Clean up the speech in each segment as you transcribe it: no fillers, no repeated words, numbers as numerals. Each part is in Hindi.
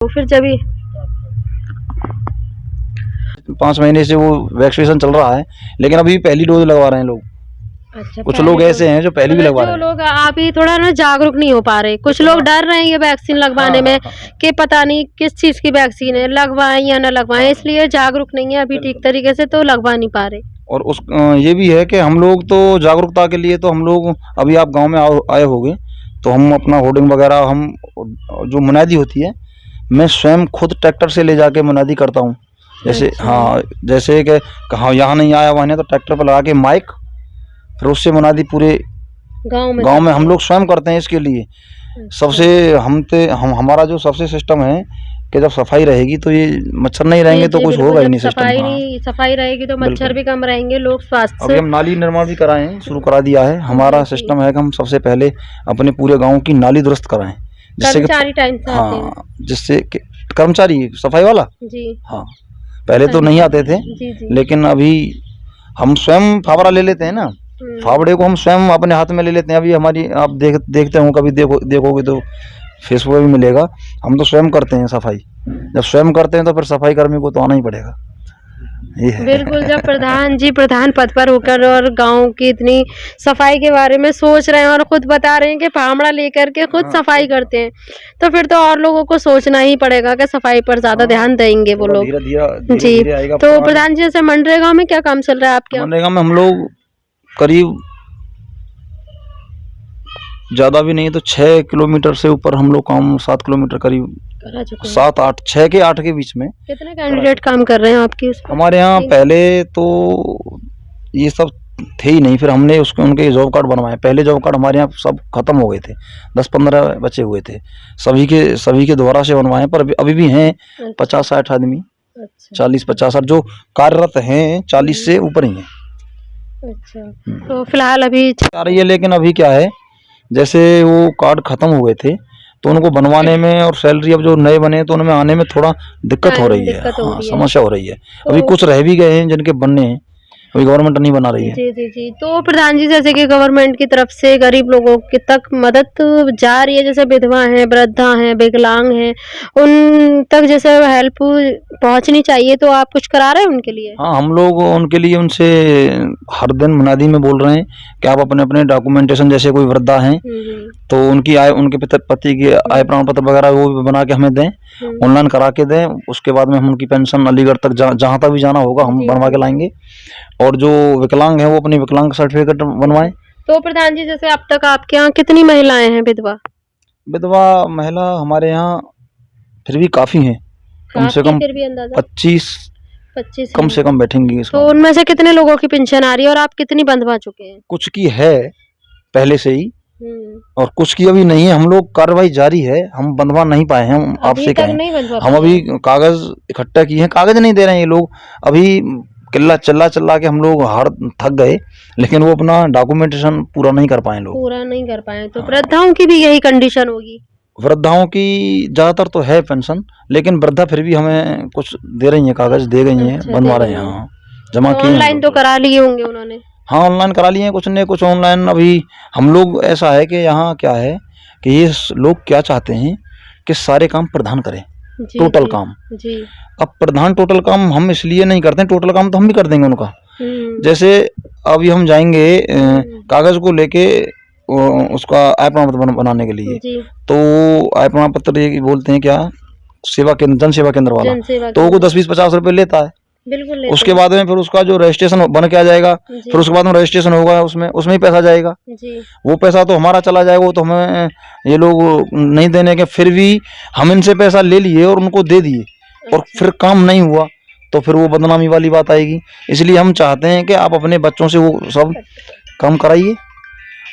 तो फिर जब 5 महीने से वो वैक्सीनेशन चल रहा है, लेकिन अभी पहली डोज लगवा रहे हैं लोग। अच्छा, कुछ लोग ऐसे हैं जो पहली भी लगवा रहे जो हैं। लोग अभी थोड़ा ना जागरूक नहीं हो पा रहे, कुछ लोग डर रहे हैं ये वैक्सीन लगवाने में कि पता नहीं किस चीज की वैक्सीन है, लगवाएं या ना लगवाएं, इसलिए जागरूक नहीं है अभी ठीक तरीके से, तो लगवा नहीं पा रहे। और उस ये भी है कि हम लोग तो जागरूकता के लिए तो हम लोग अभी आप गांव में आए होंगे, तो हम अपना होर्डिंग वगैरह हम जो मुनादी होती है, मैं स्वयं खुद ट्रैक्टर से ले जाके मुनादी करता हूँ। जैसे अच्छा। हाँ, जैसे कि कहाँ यहाँ नहीं आया वहाँ नहीं, तो ट्रैक्टर पर लगा के माइक, फिर उससे मुनादी पूरे गांव में हम लोग स्वयं करते हैं इसके लिए। सबसे हमारा जो सबसे सिस्टम है कि जब सफाई रहेगी तो ये मच्छर नहीं रहेंगे तो कुछ होगा ही नहीं सिस्टम। सफाई रहेगी तो मच्छर भी कम रहेंगे, लोग स्वास्थ्य। अभी हम नाली निर्माण भी कराए हैं, शुरू करा दिया है। हमारा सिस्टम है कि हम सबसे पहले अपने पूरे गांव की नाली दुरुस्त कराएं, जिससे कर्मचारी टाइम से आते हैं। हाँ, जिससे कि कर्मचारी सफाई वाला जी हाँ, पहले तो नहीं आते थे, लेकिन अभी हम स्वयं फावड़ा ले लेते हैं ना, फावड़े को हम स्वयं अपने हाथ में ले लेते हैं। अभी हमारी आप देखते हो, कभी देखोगे तो फेसबुक पे भी मिलेगा, हम तो स्वयं करते हैं सफाई। जब स्वयं करते हैं तो फिर सफाई कर्मी को तो आना ही पड़ेगा। ये है। बिल्कुल, जब प्रधान पद पर होकर और गांव की इतनी सफाई के बारे में सोच रहे हैं और खुद बता रहे हैं कि फावड़ा लेकर के खुद सफाई करते हैं, तो फिर तो और लोगों को सोचना ही पड़ेगा कि सफाई पर ज्यादा ध्यान देंगे वो लोग। जी, तो प्रधान जी, जैसे मनरेगा में क्या काम चल रहा है आपके? मनरेगा में हम लोग करीब ज़्यादा भी नहीं तो 6 किलोमीटर से ऊपर हम लोग काम, 7 किलोमीटर करीब, 7-8, 6 के 8 के बीच में। कितने कैंडिडेट काम कर रहे हैं आपकी? हमारे यहाँ पहले तो ये सब थे ही नहीं, फिर हमने उनके जॉब कार्ड बनवाए। पहले जॉब कार्ड हमारे यहाँ सब खत्म हो गए थे, 10-15 बचे हुए थे, सभी के दोबारा से बनवाए। पर अभी भी हैं 50-60 आदमी, 40-50 जो कार्यरत हैं, 40 से ऊपर ही हैं। अच्छा, तो फिलहाल अभी आ रही है, लेकिन अभी क्या है, जैसे वो कार्ड खत्म हुए थे तो उनको बनवाने में और सैलरी अब जो नए बने तो उनमें आने में थोड़ा दिक्कत हो रही है। हाँ, समस्या हो रही है। अभी कुछ रह भी गए हैं जिनके बनने हैं, अभी गवर्नमेंट नहीं बना रही है। जी। तो प्रधान जी, जैसे कि गवर्नमेंट की तरफ से गरीब लोगों की तक मदद जा रही है, जैसे विधवा हैं, वृद्धा हैं, विकलांग हैं, उन तक जैसे हेल्प पहुंचनी चाहिए, तो आप कुछ करा रहे हैं उनके लिए? हाँ, हम लोग उनके लिए उनसे हर दिन मुनादी में बोल रहे हैं कि आप अपने अपने डॉक्यूमेंटेशन, जैसे कोई वृद्धा हैं तो उनकी उनके पति की आय प्रमाण पत्र वगैरह वो भी बना के हमें दें, ऑनलाइन करा के दें। उसके बाद में हम उनकी पेंशन अलीगढ़ तक जहाँ तक भी जाना होगा हम बनवा के लाएंगे। और जो विकलांग है वो अपनी विकलांग सर्टिफिकेट बनवाएं। तो प्रधान जी, जैसे अब तक आपके यहाँ कितनी महिलाएं हैं विधवा महिला हमारे यहाँ फिर भी काफी हैं, कम से कम 25 कम से कम बैठेंगी। तो उनमें से कितने लोगों की पेंशन आ रही है और आप कितनी बंधवा चुके हैं? कुछ की है पहले से ही और कुछ की अभी नहीं है। हम लोग कार्रवाई जारी है, हम बंधवा नहीं पाए हैं। हम आपसे कहें, हम अभी कागज इकट्ठा किए हैं, कागज नहीं दे रहे हैं ये लोग। अभी चिल्ला के हम लोग थक गए, लेकिन वो अपना डॉक्यूमेंटेशन पूरा नहीं कर पाए। तो वृद्धाओं की भी यही कंडीशन होगी? वृद्धाओं की ज्यादातर तो है पेंशन, लेकिन वृद्धा फिर भी हमें कुछ दे रही है, कागज दे गई हैं, बनवा रहे हैं। हाँ, जमा किए। ऑनलाइन तो करा लिए होंगे उन्होंने? हाँ, ऑनलाइन करा लिए हैं, कुछ ने कुछ ऑनलाइन। अभी हम लोग ऐसा है कि यहाँ क्या है कि ये लोग क्या चाहते हैं कि सारे काम प्रधान करें, टोटल काम। अब प्रधान टोटल काम हम इसलिए नहीं करते हैं, टोटल काम तो हम भी कर देंगे उनका। जैसे अभी हम जाएंगे कागज को लेके उसका आय प्रमाण पत्र बनाने के लिए, तो आय प्रमाण पत्र ये बोलते हैं क्या, जन सेवा केंद्र वाला, तो वो 10-20-50 रुपए लेता है। बिल्कुल। उसके बाद में फिर उसका जो रजिस्ट्रेशन बन के आ जाएगा, फिर उसके बाद में रजिस्ट्रेशन होगा, उसमें ही पैसा जाएगा। वो पैसा तो हमारा चला जाएगा, वो तो हमें ये लोग नहीं देने के, फिर भी हम इनसे पैसा ले लिए और उनको दे दिए और फिर काम नहीं हुआ तो फिर वो बदनामी वाली बात आएगी। इसलिए हम चाहते हैं कि आप अपने बच्चों से वो सब काम कराइए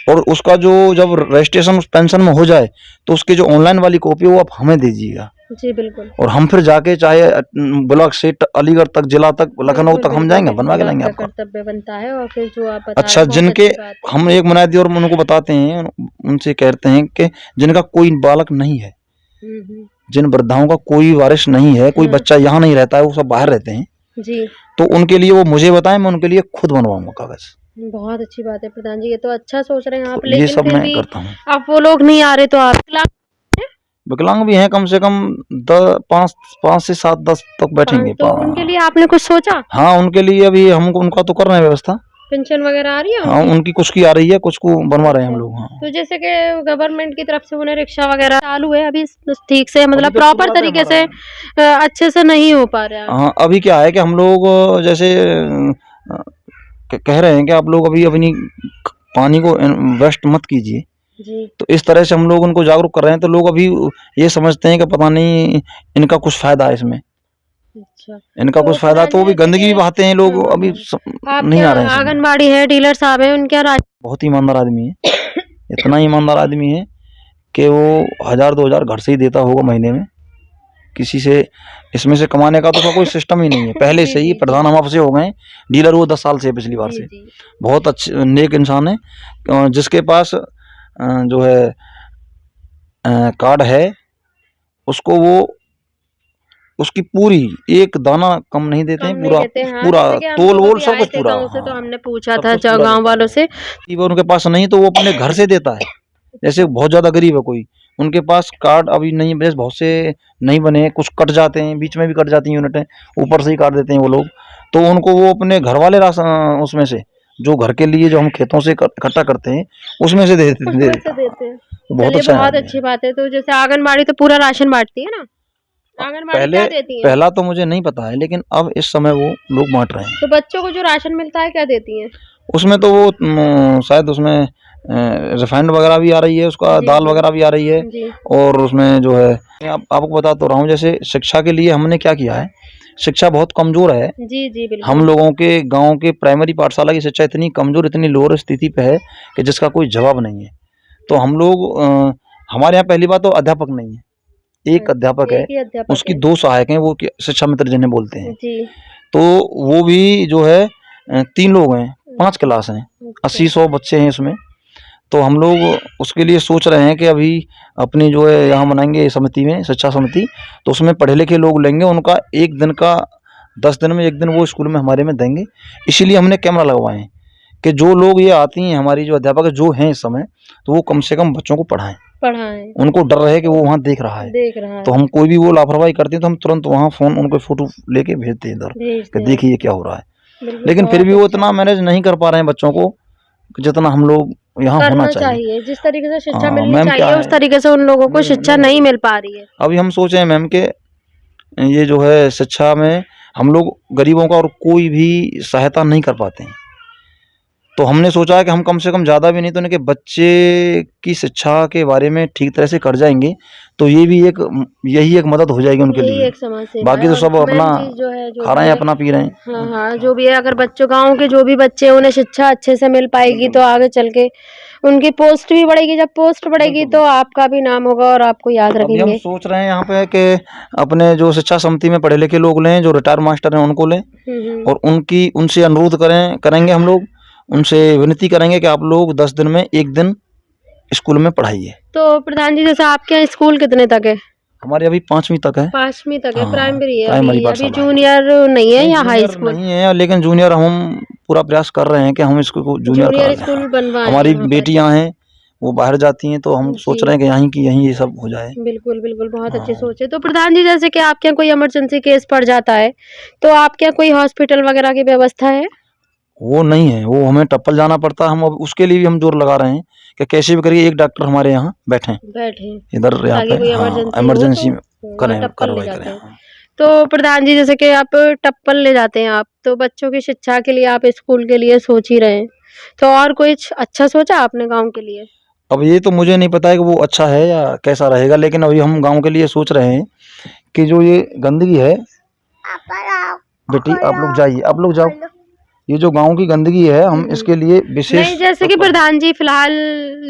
और उसका जो जब रजिस्ट्रेशन पेंशन में हो जाए तो उसकी जो ऑनलाइन वाली कॉपी वो आप हमें दीजिएगा। जी बिल्कुल। और हम फिर जाके चाहे ब्लॉक से अलीगढ़ तक, जिला तक, लखनऊ तक हम जाएंगे, बनवा के लाएंगे। आपका कर्तव्य बनता है। और फिर जो आप अच्छा, जिनके हम एक मुनादी और उनको बताते हैं, उनसे कहते हैं कि जिनका कोई बालक नहीं है, जिन वृद्धाओं का कोई वारिस नहीं है, कोई बच्चा यहाँ नहीं रहता है, वो सब बाहर रहते हैं जी, तो उनके लिए वो मुझे बताएं, मैं उनके लिए खुद बनवाऊंगा कागज। बहुत अच्छी बात है प्रधान जी, ये तो अच्छा सोच रहे हैं आप। ये सब मैं करता हूँ। अब वो लोग नहीं आ रहे तो आप विकलांग भी हैं, कम से कम 5 से 7 10 तक बैठेंगे। तो उनके लिए आपने कुछ सोचा? हाँ, उनके लिए अभी हम उनका तो कर रहे हैं व्यवस्था। पेंशन वगैरह आ रही है हाँ, उनकी कुछ की आ रही है, कुछ को बनवा रहे हैं हम अच्छा। लोग। हाँ, तो जैसे कि गवर्नमेंट की तरफ से उन्हें रिक्शा वगैरह चालू है अभी ठीक से, मतलब अभी तो प्रॉपर शुरुआत है तरीके से हमारा। अच्छे से नहीं हो पा रहा है। हाँ, अभी क्या है कि हम लोग जैसे कह रहे हैं कि आप लोग अभी अपनी पानी को वेस्ट मत कीजिए, जी तो इस तरह से हम लोग उनको जागरूक कर रहे हैं। तो लोग अभी ये समझते हैं कि पता नहीं इनका कुछ फायदा है इसमें, अच्छा। इनका तो कुछ फायदा, प्रधान तो जी भी जैसे गंदगी कि भी बहाते हैं लोग, अभी आपके नहीं आ रहे हैं समझ। आंगनबाड़ी है, डीलर साहब हैं, उनके बहुत ही ईमानदार आदमी है, इतना ईमानदार आदमी है कि वो 1000-2000 घर से ही देता होगा महीने में, किसी से इसमें से कमाने का तो उसका कोई सिस्टम ही नहीं है। पहले जी से ही जी जी प्रधान हम आपसे हो गए, डीलर वो 10 साल से है, पिछली बार जी से। जी बहुत अच्छे नेक इंसान है, जिसके पास जो है कार्ड है, उसको वो उसकी पूरी एक दाना कम नहीं देते कम हैं, नहीं पूरा देते। हाँ, पूरा जैसे कि हम तोल लोग वोल अभी सब आए कुछ थे पूरा। गाँव से, तो हाँ, हमने पूछा सब था कुछ पूरा गाँव देता है। वालों से। अगर उनके पास नहीं तो वो अपने घर से देता है। जैसे बहुत ज्यादा गरीब है कोई, उनके पास कार्ड अभी नहीं, बस बहुत से नहीं बने हैं, कुछ कट जाते हैं, बीच में भी कट जाती हैं यूनिटें, ऊपर से ही काट देते हैं वो लोग। तो उनको वो अपने घर वाले राशन उसमें से, जो घर के लिए जो हम खेतों से इकट्ठा करते हैं, उसमें से दे उसमें दे से देता है। देते हैं। वो बहुत चलिए अच्छा बहुत आदमी है। अच्छी बात है। तो जैसे आंगनबाड़ी तो पूरा राशन बाँटती है ना? आंगनबाड़ी पहले क्या देती है? पहला तो मुझे नहीं पता है, लेकिन अब इस समय वो लोग बांट रहे हैं। तो बच्चों को जो राशन मिलता है क्या देती हैं? उसमें तो वो शायद उसमें रिफाइंड वगैरह भी आ रही है, उसका जी दाल जी वगैरह भी आ रही है। जी और उसमें जो है, मैं आपको बता तो रहा हूँ, जैसे शिक्षा के लिए हमने क्या किया है, शिक्षा बहुत कमज़ोर है। जी जी हम बिल्कुल। लोगों के गाँव के प्राइमरी पाठशाला की शिक्षा इतनी कमज़ोर, इतनी लोअर स्थिति पे है कि जिसका कोई जवाब नहीं है। तो हम लोग हमारे यहाँ पहली बात तो अध्यापक नहीं है, एक अध्यापक है, एक ही अध्यापक उसकी है। 2 सहायक हैं, वो शिक्षा मित्र जिन्हें बोलते हैं। जी तो वो भी जो है 3 लोग हैं, 5 क्लास हैं, अच्छा 80-100 बच्चे हैं इसमें। तो हम लोग उसके लिए सोच रहे हैं कि अभी अपनी जो है यहाँ बनाएंगे समिति में, शिक्षा समिति, तो उसमें पढ़े लिखे लोग लेंगे, उनका 1 दिन का 10 दिन में 1 दिन वो स्कूल में हमारे में देंगे। इसीलिए हमने कैमरा लगवाए हैं कि जो लोग ये आती हैं, हमारी जो अध्यापक जो हैं इस समय, तो वो कम से कम बच्चों को पढ़ाएं, पढ़ाएं, उनको डर रहे कि वो वहाँ देख रहा है। देख रहा तो है, हम कोई भी वो लापरवाही करते हैं तो हम तुरंत वहाँ फ़ोन उनको फ़ोटो लेके भेजते हैं इधर भेजते कि हैं। देखिए ये क्या हो रहा है। बिल्कुल लेकिन फिर बहुत भी वो अच्छा इतना मैनेज नहीं कर पा रहे हैं बच्चों को, जितना हम लोग यहाँ होना करना चाहिए। चाहिए। जिस तरीके से शिक्षा हाँ, मिलनी मैम क्या चाहिए उस है, तरीके से उन लोगों को नहीं शिक्षा नहीं हो नहीं रही। मिल पा रही है। अभी हम सोच रहे हैं मैम के ये जो है शिक्षा में हम लोग गरीबों का और कोई भी सहायता नहीं कर पाते हैं। तो हमने सोचा है कि हम कम से कम ज़्यादा भी नहीं तो उनके बच्चे की शिक्षा के बारे में ठीक तरह से कर जाएँगे, तो ये भी एक यही एक मदद हो जाएगी उनके यही लिए। एक समाज सेवा बाकी है तो और सब अपना मेन चीज़ जो है, जो खा भी रहे हैं, है, अपना पी रहे हैं। हाँ, हाँ, जो भी है, अगर बच्चों गाँव के जो भी बच्चे हैं उन्हें शिक्षा अच्छे से मिल पाएगी तो आगे चल के उनकी पोस्ट भी बढ़ेगी। जब पोस्ट बढ़ेगी तो आपका भी नाम होगा और आपको याद अभी हम रखेंगे। सोच रहे हैं यहाँ पे कि अपने जो शिक्षा समिति में पढ़े लिखे लोग लें, जो रिटायर मास्टर हैं उनको लें, हुँ। और उनसे अनुरोध करेंगे हम लोग, उनसे विनती करेंगे कि आप लोग 10 दिन में 1 दिन स्कूल में पढ़ाइए। तो प्रधान जी जैसे आपके यहाँ स्कूल कितने तक है? हमारे अभी 5वीं तक है। 5वीं तक है, हाँ, प्राइमरी है प्राइमरी अभी पाठशाला है। जूनियर नहीं है नहीं, या हाई जूनियर स्कूल? नहीं है, लेकिन जूनियर हम पूरा प्रयास कर रहे हैं कि हम इसको जूनियर करा जूनियर दें। स्कूल हाँ, बनवाएँ हमारी वहाँ पर। बेटियां हैं, वो बाहर जाती हैं, तो हम सोच जी। रहे हैं कि यहीं की यहीं ये सब हो जाए। बिल्कुल, बिल्कुल, बहुत अच्छी हाँ, सोच है। तो प्रधान जी जैसे कि आपके यहाँ कोई इमरजेंसी केस पड़ जाता है, तो आपके यहाँ कोई हॉस्पिटल वगैरह की व्यवस्था है? वो नहीं है, वो हमें टप्पल जाना पड़ता है। हम अब उसके लिए भी हम जोर लगा रहे हैं कि कैसे भी करके एक डॉक्टर हमारे यहाँ बैठें, बैठें, इधर यहाँ ताकि पे। कोई हाँ, इमरजेंसी हो इमरजेंसी तो में वहाँ करें, टप्पल ले कार्रवाई करें। जाते हैं। हाँ। तो प्रधान जी जैसे कि आप टप्पल ले जाते हैं आप, तो बच्चों की शिक्षा के लिए आप स्कूल के लिए सोच ही रहे हैं। तो और कुछ अच्छा सोचा आपने गाँव के लिए? अब ये तो मुझे नहीं पता है कि वो अच्छा है या कैसा रहेगा, लेकिन अभी हम गाँव के लिए सोच रहे हैं कि जो ये गंदगी है, बेटी आप लोग जाइए, आप लोग जाओ। ये जो गाँव की गंदगी है, हम इसके लिए विशेष नहीं, जैसे कि प्रधान जी फिलहाल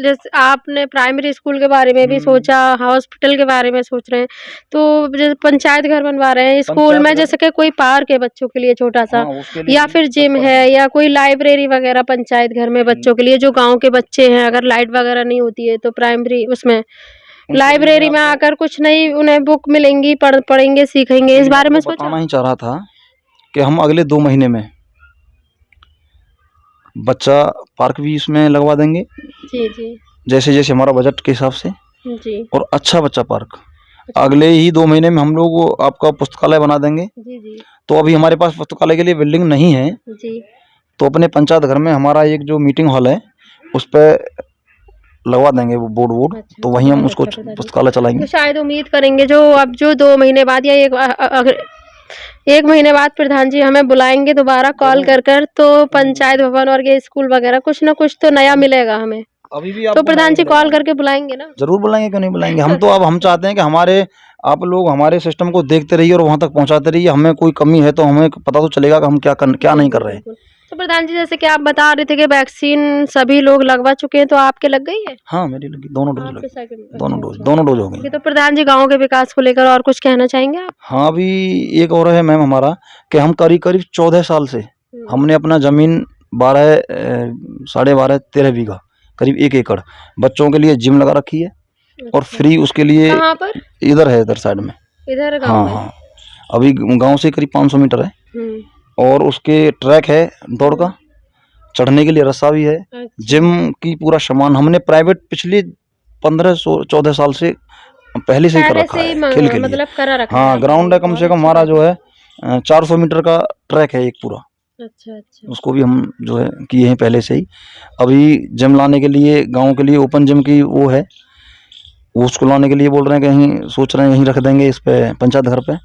जैसे आपने प्राइमरी स्कूल के बारे में भी सोचा, हॉस्पिटल के बारे में सोच रहे हैं, तो जैसे पंचायत घर बनवा रहे हैं स्कूल पंचायत में, घर, जैसे कि कोई पार्क है बच्चों के लिए छोटा-सा, हाँ, उसके लिए या भी फिर जिम तत्पर है, हैं। या कोई लाइब्रेरी वगैरह पंचायत घर में बच्चों के लिए, जो गाँव के बच्चे हैं, अगर लाइट वगैरह नहीं होती है तो प्राइमरी उसमें उनके लिए मैं लाइब्रेरी में आपको आकर कुछ नई उन्हें बुक मिलेंगी, पढ़ेंगे, सीखेंगे, इस मैं बारे में आपको सोचा? बताना ही चाह रहा था कि हम अगले 2 महीने में बच्चा पार्क भी इसमें लगवा देंगे, जी, जी। जैसे-जैसे हमारा बजट के हिसाब से। जी और अच्छा बच्चा पार्क। अगले ही 2 महीने में हम लोग आपका पुस्तकालय बना देंगे। जी जी तो अभी हमारे पास पुस्तकालय के लिए बिल्डिंग नहीं है, जी। तो अपने पंचायत घर में हमारा एक जो मीटिंग हॉल है उस पे लगवा देंगे वो बोर्ड। अच्छा तो अच्छा, वहीं हम बहुत उसको अच्छा प्रधान जी। पुस्तकालय तो चलाएंगे। शायद उम्मीद करेंगे जो अब जो 2 महीने बाद या अगर 1 महीने बाद प्रधान जी हमें बुलाएंगे दोबारा कॉल कर तो पंचायत भवन और ये स्कूल वगैरह कुछ ना कुछ तो नया मिलेगा हमें। अभी भी तो आपको प्रधान जी कॉल करके बुलाएंगे ना? जरूर बुलाएंगे, क्यों नहीं बुलाएंगे। हम तो अब हम चाहते हैं कि हमारे आप लोग हमारे सिस्टम को देखते रहिए और वहां तक पहुंचाते रहिए। हमें कोई कमी है तो हमें पता तो चलेगा कि हम क्या नहीं कर रहे हैं। बिल्कुल। तो प्रधान जी जैसे कि आप बता रहे थे कि वैक्सीन सभी लोग लगवा चुके हैं, तो आपके लग गई है? हाँ, मेरी लगी, दोनों डोज आपके लगी, सेकंड दोनों अच्छा डोज हो गई। अच्छा। तो प्रधान जी गाँव के विकास को लेकर और कुछ कहना चाहेंगे आप? हाँ, अभी एक और है मैम हमारा कि हम करीब 14 साल से हमने अपना जमीन 12 साढ़े 12 13 बीघा करीब 1 एकड़ बच्चों के लिए जिम लगा रखी है और अच्छा। फ्री उसके लिए कहाँ पर? इधर है, इधर साइड में। इधर गाँव हाँ में? हाँ, अभी गांव से करीब 500 मीटर है और उसके ट्रैक है दौड़ का, चढ़ने के लिए रस्सा भी है, अच्छा। जिम की पूरा सामान हमने प्राइवेट पिछले 14 साल से पहले से ही कर पहले रखा से ही है खेल के लिए। मतलब करा रखा है हाँ, आपने, ग्राउंड है कम बहुत से कम अच्छी हमारा बात जो है 400 मीटर का ट्रैक है एक पूरा। अच्छा अच्छा। उसको भी हम जो है किए हैं पहले से ही। अभी जिम लाने के लिए गांव के लिए ओपन जिम की वो है, वो उसको लाने के लिए बोल रहे हैं, कहीं सोच रहे हैं यहीं रख देंगे इस पे पंचायत घर पे।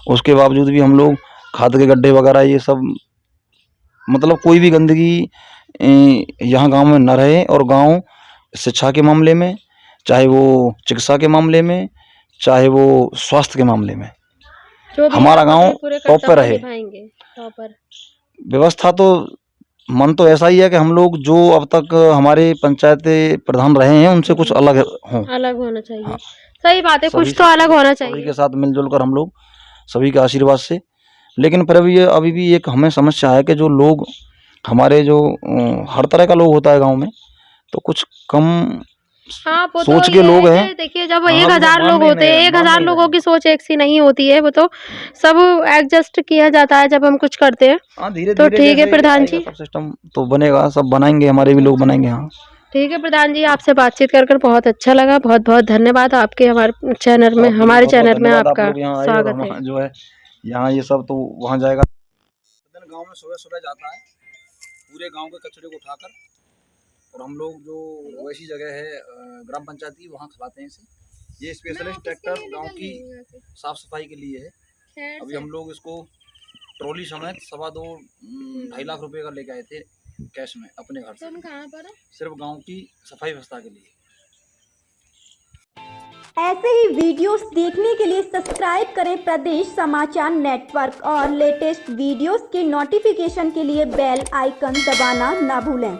उसके बावजूद भी हम लोग खाद के गड्ढे वगैरह ये सब मतलब कोई भी गंदगी यहाँ गांव में न रहे और गांव शिक्षा के मामले में, चाहे वो चिकित्सा के मामले में, चाहे वो स्वास्थ्य के मामले में, जो भी हमारा आप गांव अपने पूरे टॉप पे कर्तव्य रहे। निभाएंगे प्रॉपर। व्यवस्था तो मन तो ऐसा ही है कि हम लोग जो अब तक हमारे पंचायत प्रधान रहे हैं उनसे कुछ अलग हों। अलग होना चाहिए। हाँ, सही बात है, कुछ सभी तो अलग होना सभी चाहिए। के साथ मिलजुल कर हम लोग सभी के आशीर्वाद से। लेकिन फिर अभी भी एक हमें समस्या है कि जो लोग हमारे जो हर तरह का लोग होता है गांव में, तो कुछ कम हाँ, वो तो सोच के ये लोग है हैं। कि देखिए जब हाँ, अभी वो 1000 लोग होते हैं, 1000 लोगों की सोच एक सी नहीं होती है, वो तो सब एडजस्ट किया जाता है जब हम कुछ करते हैं। हाँ, धीरे तो धीरे ठीक है प्रधान जी, सब सिस्टम तो बनेगा, सब बनाएंगे, हमारे भी लोग बनाएंगे। हाँ ठीक है प्रधान जी, आपसे बातचीत कर बहुत अच्छा लगा। बहुत बहुत धन्यवाद आपके हमारे चैनल में आप आपका लोग यहाँ आए और स्वागत है। हम जो है यहाँ ये सब तो वहाँ जाएगा। गांव में सुबह सुबह जाता है पूरे गांव के कचरे को उठाकर और हम लोग जो वैसी जगह है ग्राम पंचायत की वहाँ खिलाते हैं इसे। ये स्पेशलिस्ट ट्रैक्टर गांव की साफ सफाई के लिए है। अभी हम लोग इसको ट्रॉली समेत 2.5 लाख रुपए का लेके आए थे कैश में अपने घर से, कहाँ पर है? सिर्फ गांव की सफाई व्यवस्था के लिए। ऐसे ही वीडियोस देखने के लिए सब्सक्राइब करें प्रदेश समाचार नेटवर्क और लेटेस्ट वीडियोस के नोटिफिकेशन के लिए बेल आइकन दबाना ना भूलें।